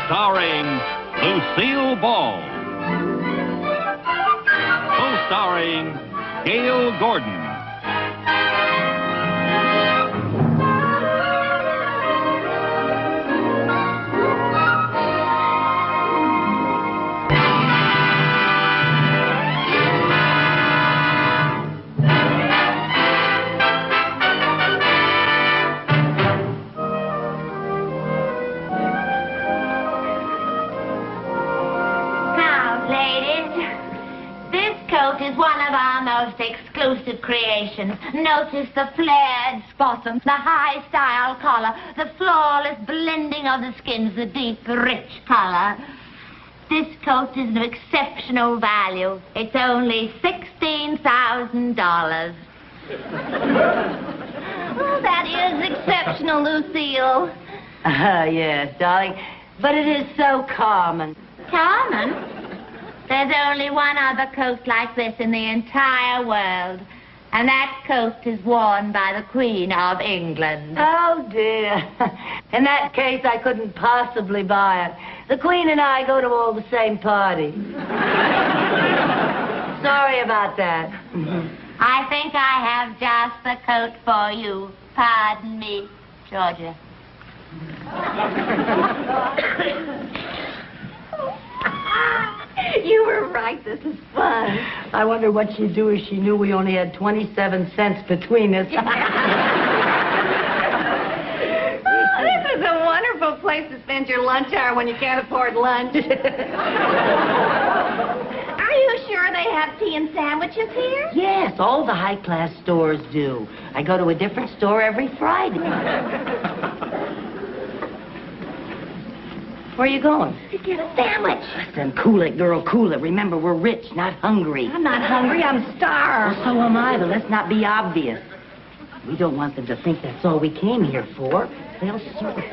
Starring Lucille Ball. Co-starring Gail Gordon. Is one of our most exclusive creations. Notice the flared bottom, the high-style collar, the flawless blending of the skins, the deep, rich color. This coat is of exceptional value. It's only $16,000. Oh, that is exceptional, Lucille. Yes, darling. But it is so common. Common? There's only one other coat like this in the entire world, and that coat is worn by the Queen of England. Oh, dear. In that case, I couldn't possibly buy it. The Queen and I go to all the same parties. Sorry about that. I think I have just the coat for you. Pardon me, Georgia. You were right. This is fun. I wonder what she'd do if she knew we only had 27 cents between us. This is a wonderful place to spend your lunch hour when you can't afford lunch. Are you sure they have tea and sandwiches here? Yes, all the high-class stores do. I go to a different store every Friday. Where are you going? To get a sandwich. Listen, cool it, girl, cool it. Remember, we're rich, not hungry. I'm not hungry. I'm starved. Well, so am I, but let's not be obvious. We don't want them to think that's all we came here for. They'll sort of...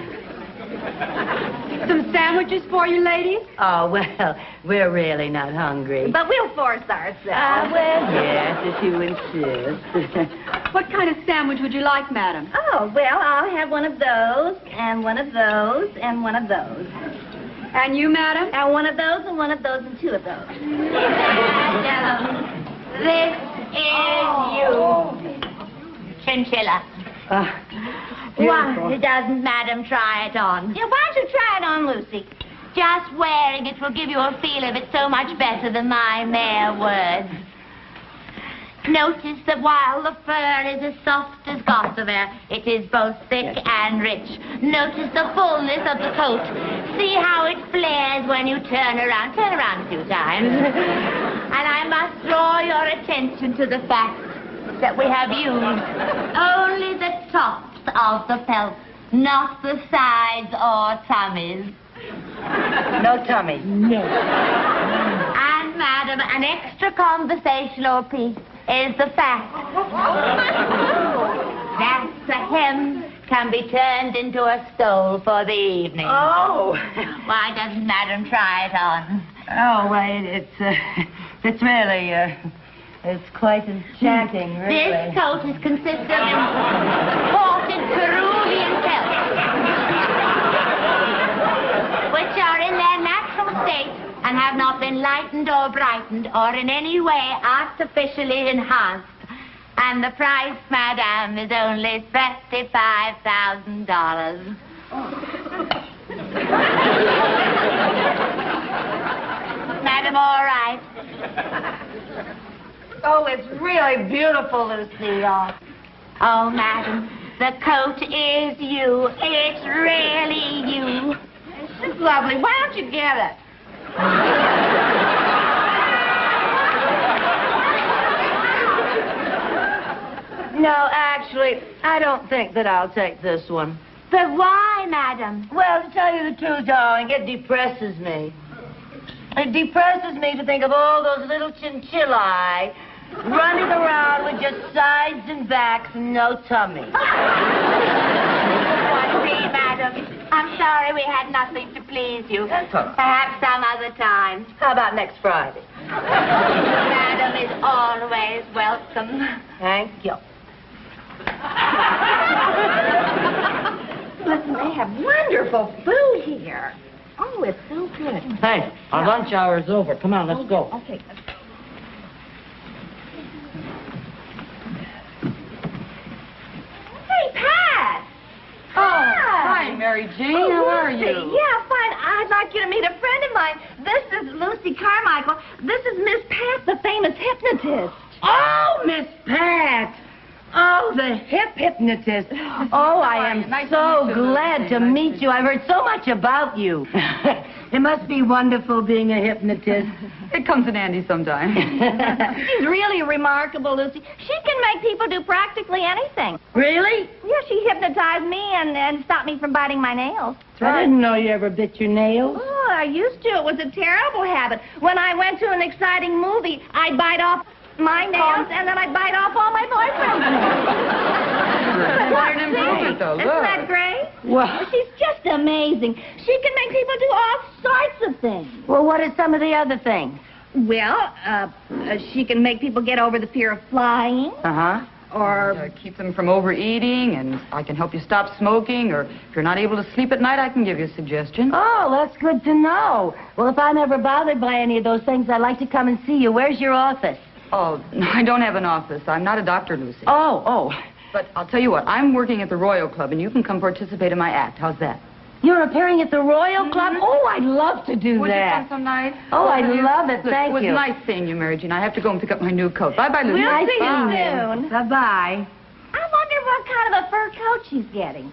Some sandwiches for you, ladies? Oh, well, we're really not hungry. But we'll force ourselves. Well, yes, if you insist. What kind of sandwich would you like, madam? Oh, well, I'll have one of those, and one of those, and one of those. And you, madam? And one of those, and one of those, and two of those. This is you. Chinchilla. Why doesn't Madam try it on? Yeah, why don't you try it on, Lucy? Just wearing it will give you a feel of it so much better than my mere words. Notice that while the fur is as soft as gossamer, it is both thick and rich. Notice the fullness of the coat. See how it flares when you turn around. Turn around a few times. And I must draw your attention to the fact that we have used only the tops of the pelt, not the sides or tummies. No tummies. No. And, madam, an extra conversational piece is the fact that the hem can be turned into a stole for the evening. Oh. Why doesn't Madam try it on? Oh, wait, it's really, it's quite enchanting, really. This coat is consistent of imported Peruvian pelts, which are in their natural state and have not been lightened or brightened or in any way artificially enhanced. And the price, madam, is only $35,000. Madam, all right. Oh, it's really beautiful, Lucille. Oh, madam, the coat is you. It's really you. It's lovely. Why don't you get it? No, actually, I don't think that I'll take this one. But why, madam? Well, to tell you the truth, darling, it depresses me. It depresses me to think of all those little chinchillae running around with just sides and backs and no tummy. See, madam, I'm sorry we had nothing to please you. That's all right. Perhaps some other time. How about next Friday? Madam is always welcome. Thank you. Listen, they have wonderful food here. Oh, it's so good. Hey, our lunch hour is over. Come on, let's go. Okay. Hey, Pat! Hi, Mary Jane. How are Lucy. you? Yeah, fine. I'd like you to meet a friend of mine. This is Lucy Carmichael. This is Miss Pat, the famous hypnotist. Oh, Miss Pat! Oh, the hypnotist. Oh, I am Nice to so meet you, glad Lucy. to meet you. I've heard so much about you. It must be wonderful being a hypnotist. It comes in handy sometimes. She's really remarkable, Lucy. She can make people do practically anything. Really? Yeah, she hypnotized me and stopped me from biting my nails. I didn't know you ever bit your nails. Oh, I used to. It was a terrible habit. When I went to an exciting movie, I'd bite off my nails, and then I'd bite off all my boyfriend's nails. Quite an improvement, though. Isn't Look. that great? Well, She's just amazing. She can make people do all sorts of things. well, what are some of the other things? Well, she can make people get over the fear of flying, Uh-huh. or Keep them from overeating, and I can help you stop smoking, or if you're not able to sleep at night, I can give you a suggestion. Oh, that's good to know. Well, if I'm ever bothered by any of those things, I'd like to come and see you. Where's your office? Oh, I don't have an office. I'm not a doctor, Lucy. Oh. But I'll tell you what, I'm working at the Royal Club, and you can come participate in my act. How's that? You're appearing at the Royal Club? Oh, I'd love to do Would you that. come some night? Oh, I love it. Look, Thank it was you. nice seeing you, Mary Jane. I have to go and pick up my new coat. Bye-bye, Lucy. We'll see you Bye. soon. Bye-bye. I wonder what kind of a fur coat she's getting.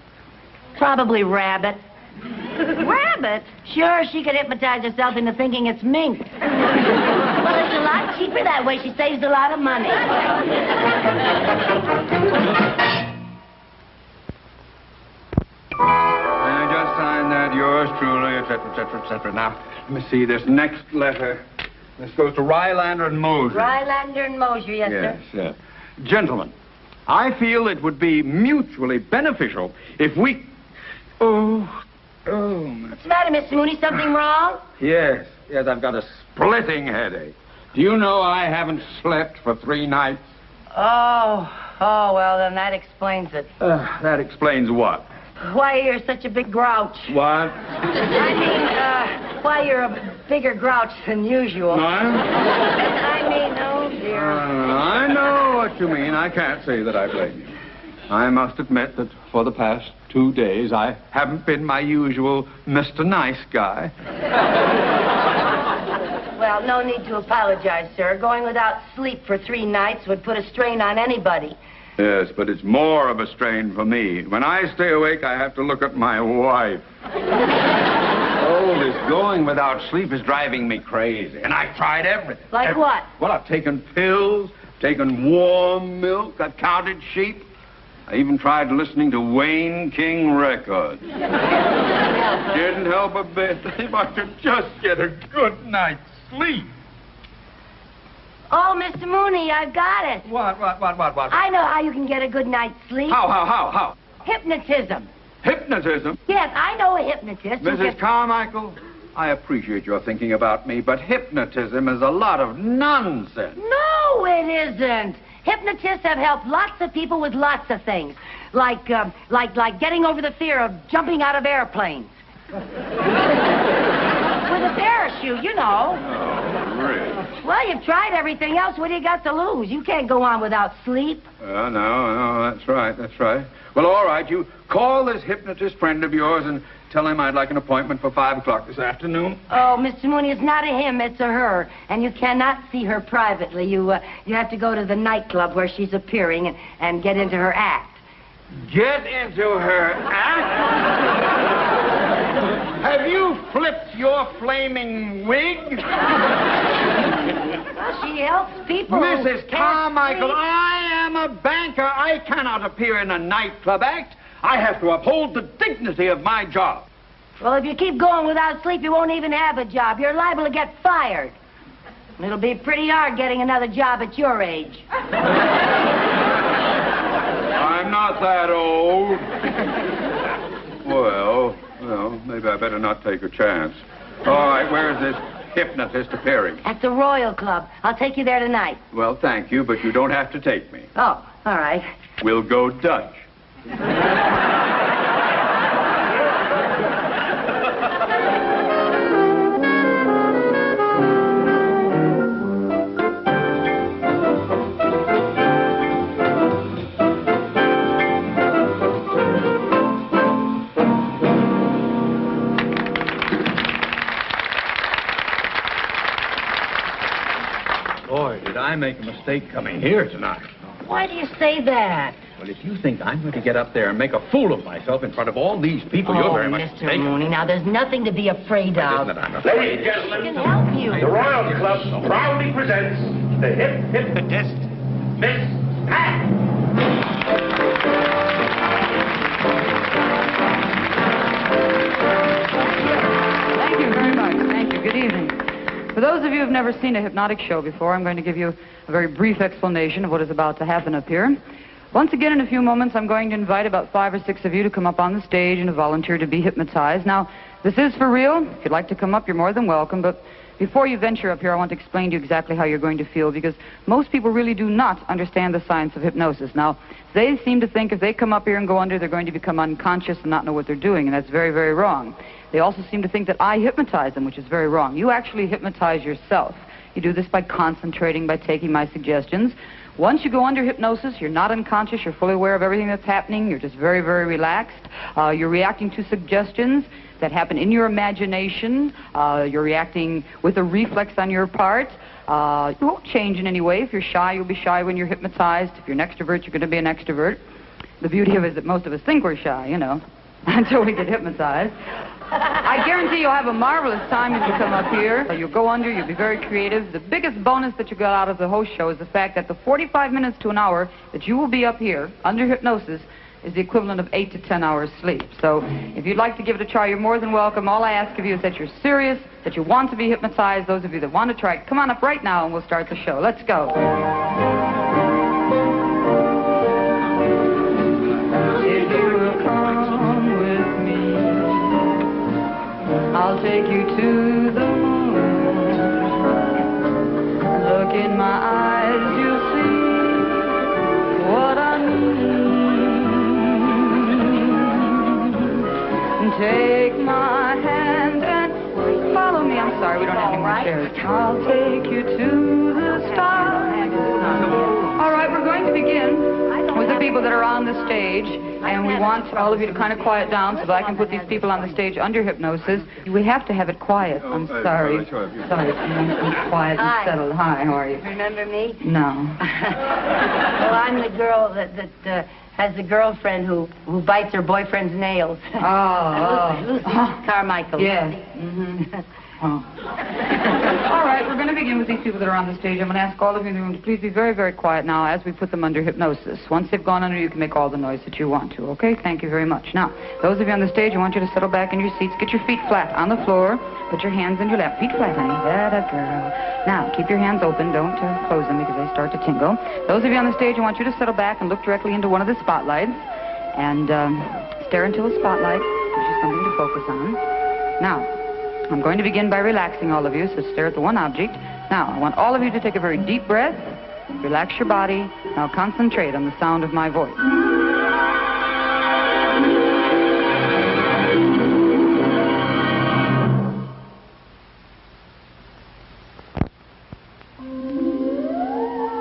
Probably rabbit. Rabbit? Sure, she could hypnotize herself into thinking it's mink. Well, it's a lot cheaper that way. She saves a lot of money. I just signed that, yours truly, etc., etc., etc. Now, let me see this next letter. This goes to Rylander and Moser. Rylander and Mosier, yes, Yes, sir. yes. Gentlemen, I feel it would be mutually beneficial if we... Oh, What's the matter, Mr. Mooney? Something wrong? yes, I've got a splitting headache. Do you know I haven't slept for 3 nights? Oh, well, then that explains it. That explains what? Why you're such a big grouch. What? I mean, why you're a bigger grouch than usual. No? I mean, oh, dear. I know what you mean. I can't say that I blame you. I must admit that for the past 2 days, I haven't been my usual Mr. Nice Guy. Well, no need to apologize, sir. Going without sleep for 3 nights would put a strain on anybody. Yes, but it's more of a strain for me. When I stay awake, I have to look at my wife. Oh, this going without sleep is driving me crazy. And I've tried everything. Like what? Well, I've taken pills, taken warm milk, I've counted sheep. I even tried listening to Wayne King records. Didn't help a bit. If I could just get a good night's sleep. Oh, Mr. Mooney, I've got it. What? I know how you can get a good night's sleep. How? Hypnotism. Hypnotism? Yes, I know a hypnotist. who Mrs. can- Carmichael, I appreciate your thinking about me, but hypnotism is a lot of nonsense. No, it isn't. Hypnotists have helped lots of people with lots of things, like getting over the fear of jumping out of airplanes. With a parachute, you know. Oh, really? Well, you've tried everything else. What do you got to lose? You can't go on without sleep. No, that's right. Well, all right, you call this hypnotist friend of yours and tell him I'd like an appointment for 5 o'clock this afternoon. Oh, Mr. Mooney, it's not a him, it's a her. And you cannot see her privately. You have to go to the nightclub where she's appearing and get into her act. Get into her act? Have you flipped your flaming wig? Well, she helps people. Mrs. who can't Carmichael, sleep. I am a banker. I cannot appear in a nightclub act. I have to uphold the dignity of my job. Well, if you keep going without sleep, you won't even have a job. You're liable to get fired. It'll be pretty hard getting another job at your age. I'm not that old. Well, maybe I better not take a chance. All right, where's this hypnotist appearing? At the Royal Club. I'll take you there tonight. Well, thank you, but you don't have to take me. Oh, all right. We'll go Dutch. I make a mistake coming here tonight. Why do you say that? Well, if you think I'm going to get up there and make a fool of myself in front of all these people, you're very much Mr. mistaken. Mooney, now there's nothing to be afraid of. Isn't it I'm Ladies afraid? and gentlemen, I can help you. the Royal Club proudly presents the hypnotist, Miss Pat. Thank you very much. Thank you. Good evening. For those of you who have never seen a hypnotic show before, I'm going to give you a very brief explanation of what is about to happen up here. Once again, in a few moments, I'm going to invite about 5 or 6 of you to come up on the stage and to volunteer to be hypnotized. Now, this is for real. If you'd like to come up, you're more than welcome. But before you venture up here, I want to explain to you exactly how you're going to feel, because most people really do not understand the science of hypnosis. Now, they seem to think if they come up here and go under, they're going to become unconscious and not know what they're doing, and that's very, very wrong. They also seem to think that I hypnotize them, which is very wrong. You actually hypnotize yourself. You do this by concentrating, by taking my suggestions. Once you go under hypnosis, you're not unconscious, you're fully aware of everything that's happening, you're just very, very relaxed. You're reacting to suggestions that happen in your imagination. You're reacting with a reflex on your part. You won't change in any way. If you're shy, you'll be shy when you're hypnotized. If you're an extrovert, you're going to be an extrovert. The beauty of it is that most of us think we're shy, you know, until we get hypnotized. I guarantee you'll have a marvelous time as you come up here. You'll go under, you'll be very creative. The biggest bonus that you got out of the whole show is the fact that the 45 minutes to an hour that you will be up here under hypnosis is the equivalent of 8 to 10 hours sleep. So if you'd like to give it a try, you're more than welcome. All I ask of you is that you're serious, that you want to be hypnotized. Those of you that want to try it, come on up right now and we'll start the show. Let's go. If you will come with me, I'll take you to the moon. Look in my eyes, you'll see what I mean. Take my hand and follow me. I'm sorry, we don't have any more chairs. I'll take you to the stars. All right, we're going to begin with the people that are on the stage, and we want all of you to kind of quiet down so that I can put these people on the stage under hypnosis. We have to have it quiet. I'm sorry. Sorry, it's quiet and settled. Hi, how are you? Remember me? No. Well, I'm the girl that has a girlfriend who bites her boyfriend's nails. Lucy Carmichael. Yes. Oh. All right, we're going to begin with these people that are on the stage. I'm going to ask all of you in the room to please be very, very quiet now as we put them under hypnosis. Once they've gone under, you can make all the noise that you want to, okay? Thank you very much. Now, those of you on the stage, I want you to settle back in your seats. Get your feet flat on the floor. Put your hands in your lap. Feet flat, honey. That girl. Now, keep your hands open. Don't close them because they start to tingle. Those of you on the stage, I want you to settle back and look directly into one of the spotlights and stare into a spotlight. Gives you something to focus on. Now, I'm going to begin by relaxing all of you, so stare at the one object. Now, I want all of you to take a very deep breath, relax your body. Now concentrate on the sound of my voice.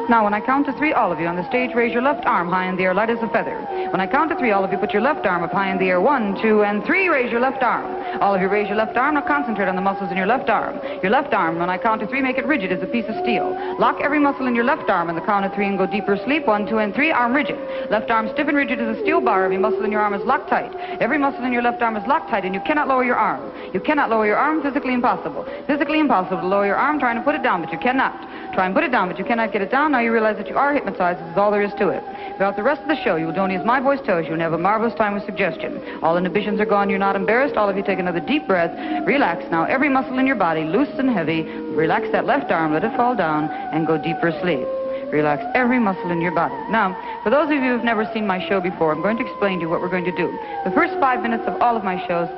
Now, when I count to 3, all of you on the stage, raise your left arm high in the air, light as a feather. When I count to 3, all of you put your left arm up high in the air. 1, 2, and 3, raise your left arm. All of you raise your left arm. Now concentrate on the muscles in your left arm. Your left arm, when I count to 3, make it rigid as a piece of steel. Lock every muscle in your left arm on the count of 3 and go deeper asleep. 1, 2, and 3, arm rigid. Left arm stiff and rigid as a steel bar. Every muscle in your arm is locked tight. Every muscle in your left arm is locked tight, and you cannot lower your arm. You cannot lower your arm, physically impossible. Physically impossible to lower your arm, trying to put it down, but you cannot. Try and put it down, but you cannot get it down. Now you realize that you are hypnotized. This is all there is to it. Throughout the rest of the show, you will do only as my voice tells you and have a marvelous time with suggestion. All inhibitions are gone. You're not embarrassed. All of you take another deep breath. Relax now. Every muscle in your body, loose and heavy. Relax that left arm. Let it fall down and go deeper asleep. Relax every muscle in your body. Now, for those of you who've never seen my show before, I'm going to explain to you what we're going to do. The first 5 minutes of all of my shows,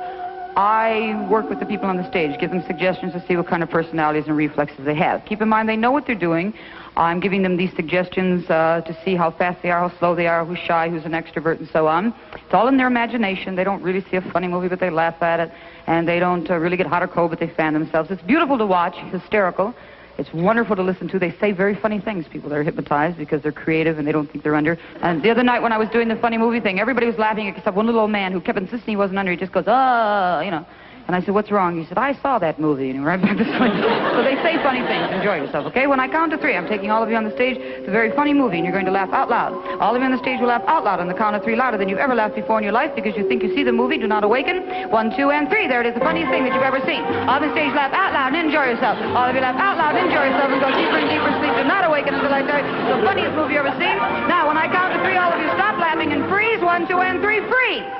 I work with the people on the stage, give them suggestions to see what kind of personalities and reflexes they have. Keep in mind, they know what they're doing. I'm giving them these suggestions to see how fast they are, how slow they are, who's shy, who's an extrovert, and so on. It's all in their imagination. They don't really see a funny movie, but they laugh at it. And they don't really get hot or cold, but they fan themselves. It's beautiful to watch, hysterical. It's wonderful to listen to. They say very funny things, people that are hypnotized, because they're creative and they don't think they're under. And the other night when I was doing the funny movie thing, everybody was laughing except one little old man who kept insisting he wasn't under. He just goes, you know. And I said, what's wrong? He said, I saw that movie. And he went right back to sleep. So they say funny things. Enjoy yourself, okay? When I count to 3, I'm taking all of you on the stage. It's a very funny movie, and you're going to laugh out loud. All of you on the stage will laugh out loud on the count of 3, louder than you've ever laughed before in your life, because you think you see the movie. Do not awaken. 1, 2, and 3. There it is, the funniest thing that you've ever seen. On the stage, laugh out loud and enjoy yourself. All of you laugh out loud, enjoy yourself, and go deeper and deeper sleep. Do not awaken until I tell you the funniest movie you've ever seen. Now, when I count to 3, all of you stop laughing and freeze. 1, 2, and 3, freeze.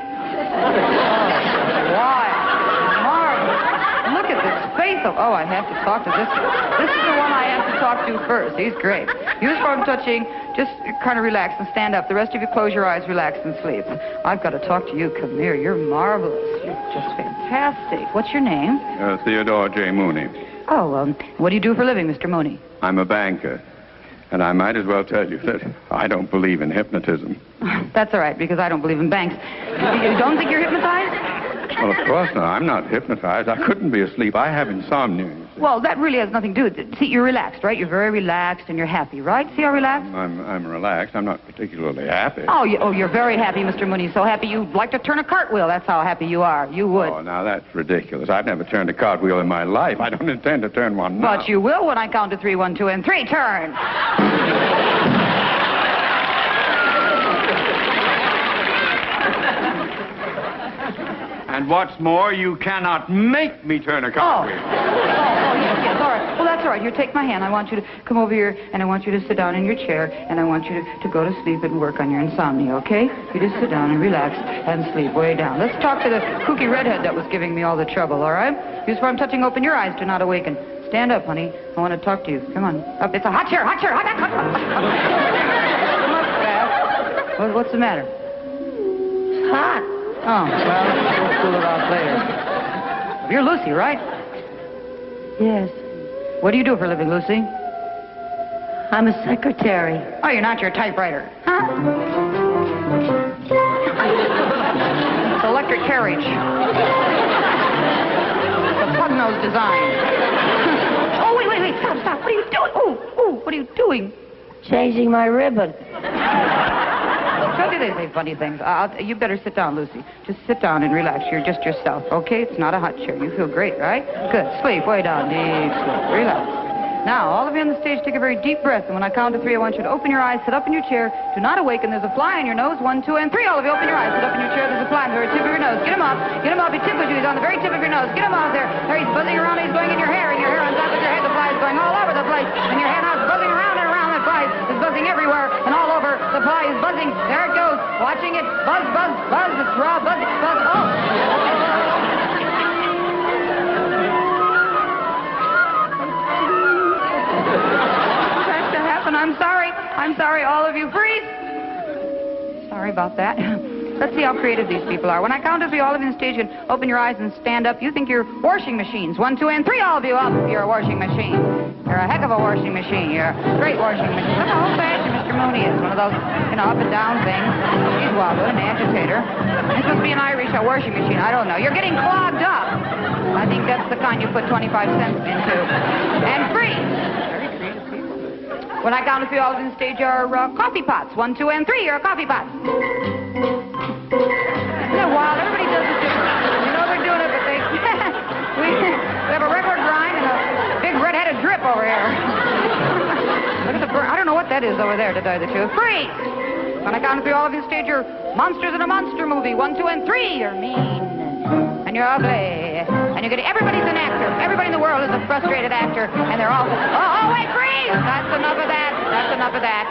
Wow. Marvelous. Look at this face of... Oh, I have to talk to this one. This is the one I have to talk to first. He's great. Use phone touching. Just kind of relax and stand up. The rest of you close your eyes, relax, and sleep. I've got to talk to you. Come here. You're marvelous. You're just fantastic. What's your name? Theodore J. Mooney. Oh, what do you do for a living, Mr. Mooney? I'm a banker. And I might as well tell you that I don't believe in hypnotism. That's all right, because I don't believe in banks. You don't think you're hypnotized? Well, of course not. I'm not hypnotized. I couldn't be asleep. I have insomnia. Well, that really has nothing to do with it. See, you're relaxed, right? You're very relaxed and you're happy, right? See how relaxed? I'm relaxed. I'm not particularly happy. Oh, you're very happy, Mr. Mooney. So happy you'd like to turn a cartwheel. That's how happy you are. You would. Oh, now that's ridiculous. I've never turned a cartwheel in my life. I don't intend to turn one now. But you will when I count to 3, 1, 2, and 3. Turn. And what's more, you cannot make me turn a cartwheel. Yes, all right. Well, that's all right. You take my hand. I want you to come over here, and I want you to sit down in your chair, and I want you to go to sleep and work on your insomnia, okay? You just sit down and relax and sleep way down. Let's talk to the kooky redhead that was giving me all the trouble, all right? Use where I'm touching. Open your eyes. Do not awaken. Stand up, honey. I want to talk to you. Come on. Up. It's a hot chair. Hot chair. Hot, hot, hot, hot. Come up fast. What's the matter? It's hot. Oh, well, we'll cool it off later. You're Lucy, right? Yes. What do you do for a living, Lucy? I'm a secretary. Oh, you're not your typewriter. Huh? It's electric carriage. It's a pug-nose design. Oh, wait. Stop. What are you doing? Oh, what are you doing? Changing my ribbon. Don't they say funny things? You better sit down, Lucy. Just sit down and relax. You're just yourself, okay? It's not a hot chair. You feel great, right? Good. Sleep way down. Deep sleep. Relax. Now, all of you on the stage, take a very deep breath. And when I count to 3, I want you to open your eyes, sit up in your chair. Do not awaken. There's a fly in your nose. 1, 2, and 3. All of you open your eyes, sit up in your chair. There's a fly on the very tip of your nose. Get him up. Get him up. He tickles you. He's on the very tip of your nose. Get him out there. There, he's buzzing around. He's going in your hair. And your hair on top of your head. The fly is going all over the place. And your head now is buzzing around and around. That fly is buzzing everywhere and all over. The fly is buzzing. There it goes. Watching it. Buzz, buzz, buzz. It's raw. Buzz, buzz. Oh. I'm sorry, all of you. Freeze! Sorry about that. Let's see how creative these people are. When I count to 3, all of you on stage, and open your eyes and stand up. You think you're washing machines. 1, 2, and 3, all of you up. You're a washing machine. You're a heck of a washing machine. You're a great washing machine. Look how old-fashioned Mr. Mooney is. One of those, up and down things. He's wobbling, an agitator. This must be an Irish washing machine. I don't know. You're getting clogged up. I think that's the kind you put 25 cents into. And freeze! When I count to 3, all of you on stage are coffee pots. 1, 2, and 3, you're a coffee pot. Isn't that wild? Everybody does it different. You know they're doing it, but they... we have a record grind and a big red-headed drip over here. Look at the I don't know what that is over there, to tell you the truth. Freeze! When I count to 3, all of you on stage are monsters in a monster movie. 1, 2, and 3, you're mean. And you're ugly. And you're getting... Everybody's an actor. Everybody in the world is a frustrated actor. And they're all... Oh, wait, freeze! That's enough of that. That's enough of that.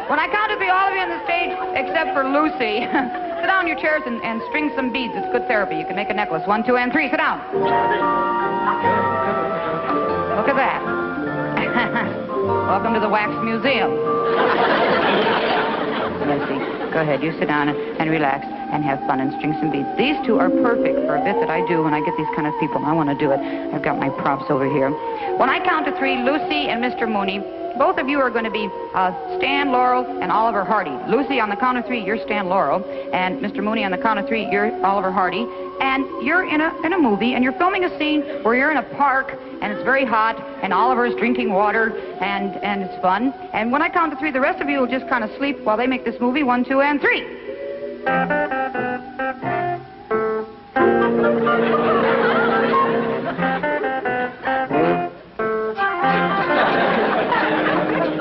When I count to 3, all of you on the stage, except for Lucy, sit down in your chairs and string some beads. It's good therapy. You can make a necklace. 1, 2, and 3. Sit down. Look at that. Welcome to the Wax Museum. Lucy, go ahead. You sit down and relax and have fun and string some beads. These two are perfect for a bit that I do when I get these kind of people. I want to do it. I've got my props over here. When I count to 3, Lucy and Mr. Mooney, both of you are going to be Stan Laurel and Oliver Hardy. Lucy, on the count of 3, you're Stan Laurel. And Mr. Mooney, on the count of 3, you're Oliver Hardy. And you're in a movie, and you're filming a scene where you're in a park, and it's very hot, and Oliver's drinking water, and it's fun. And when I count to 3, the rest of you will just kind of sleep while they make this movie. 1, 2, and 3.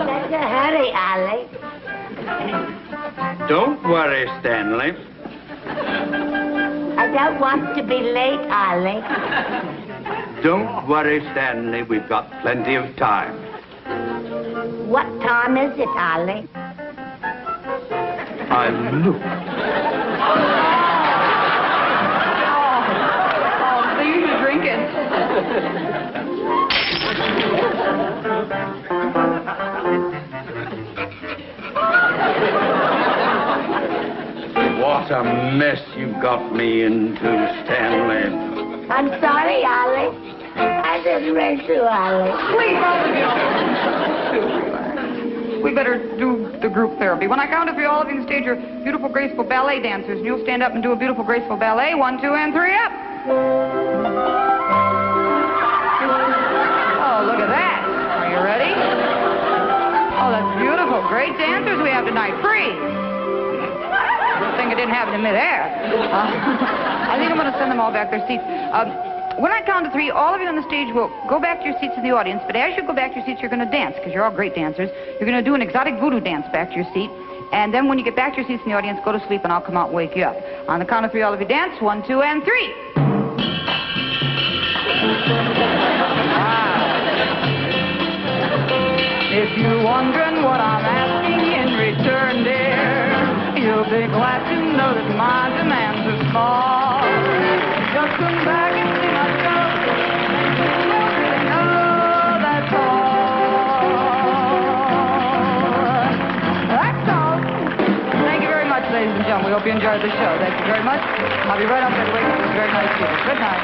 That's a hurry, Ollie. Don't worry, Stanley. I don't want to be late, Ollie. Don't worry, Stanley. We've got plenty of time. What time is it, Ollie? I'll look. Oh, so you should drink it. What a mess you got me into, Stanley. I'm sorry, Ollie. I didn't mean to, Ollie. Please, both of you. We better do the group therapy. When I count to three, all of you can stage your beautiful, graceful ballet dancers, and you'll stand up and do a beautiful, graceful ballet. 1, 2, and 3, up. Oh, look at that. Are you ready? Oh, that's beautiful. Great dancers we have tonight. Freeze. Good thing it didn't happen in midair. I think I'm going to send them all back their seats. When I count to three, all of you on the stage will go back to your seats in the audience, but as you go back to your seats, you're going to dance, because you're all great dancers. You're going to do an exotic voodoo dance back to your seat, and then when you get back to your seats in the audience, go to sleep, and I'll come out and wake you up. On the count of three, all of you dance. 1, 2, and 3. If you're wondering what I'm asking in return, dear, you'll be glad to know that my demands are small. Just come back and see my show. You'll really know that's all. That's all. Thank you very much, ladies and gentlemen. We hope you enjoyed the show. Thank you very much. I'll be right up there to wake up this very nice people. Good night.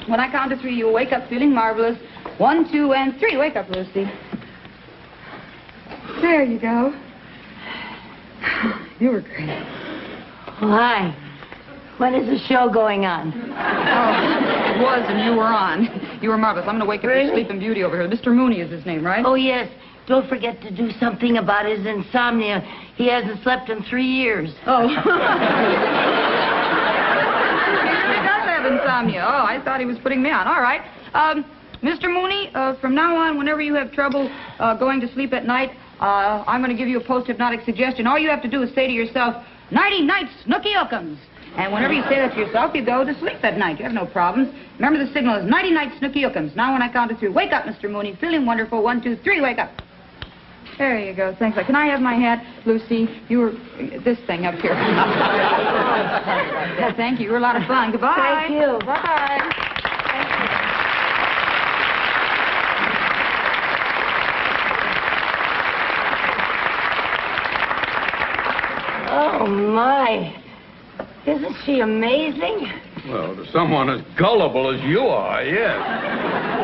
When I count to three, you'll wake up feeling marvelous. 1, 2, and 3. Wake up, Lucy. There you go. You were great. Why? When is the show going on? Oh, it was, and you were on. You were marvelous. I'm going to wake up your sleeping beauty over here. Mr. Mooney is his name, right? Oh, yes. Don't forget to do something about his insomnia. He hasn't slept in 3 years. Oh. Insomnia. Oh, I thought he was putting me on. All right. Mr. Mooney, from now on, whenever you have trouble going to sleep at night, I'm going to give you a post-hypnotic suggestion. All you have to do is say to yourself, "Nighty night, Snooky Ookums." And whenever you say that to yourself, you go to sleep at night. You have no problems. Remember, the signal is "Nighty night, Snooky Ookums." Now, when I count to 3, wake up, Mr. Mooney. Feeling wonderful. 1, 2, 3, wake up. There you go. Thanks. Can I have my hat, Lucy? You were this thing up here. Thank you. You were a lot of fun. Goodbye. Thank you. Bye. Oh, my. Isn't she amazing? Well, to someone as gullible as you are, yes.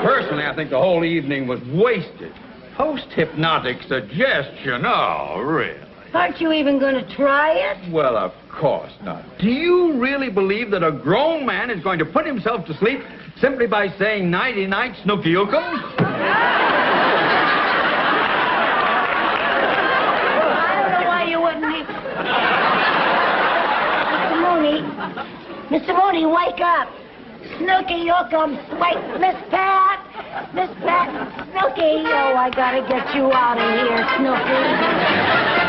Personally, I think the whole evening was wasted. Post-hypnotic suggestion? Oh, really? Aren't you even going to try it? Well, of course not. Do you really believe that a grown man is going to put himself to sleep simply by saying "Nighty night, Snooky Ookums"? I don't know why you wouldn't be... Mr. Mooney, wake up. Snooky Ookums, wake, Miss Pat. Miss Pat, Snooky. Oh, I gotta get you out of here, Snooky.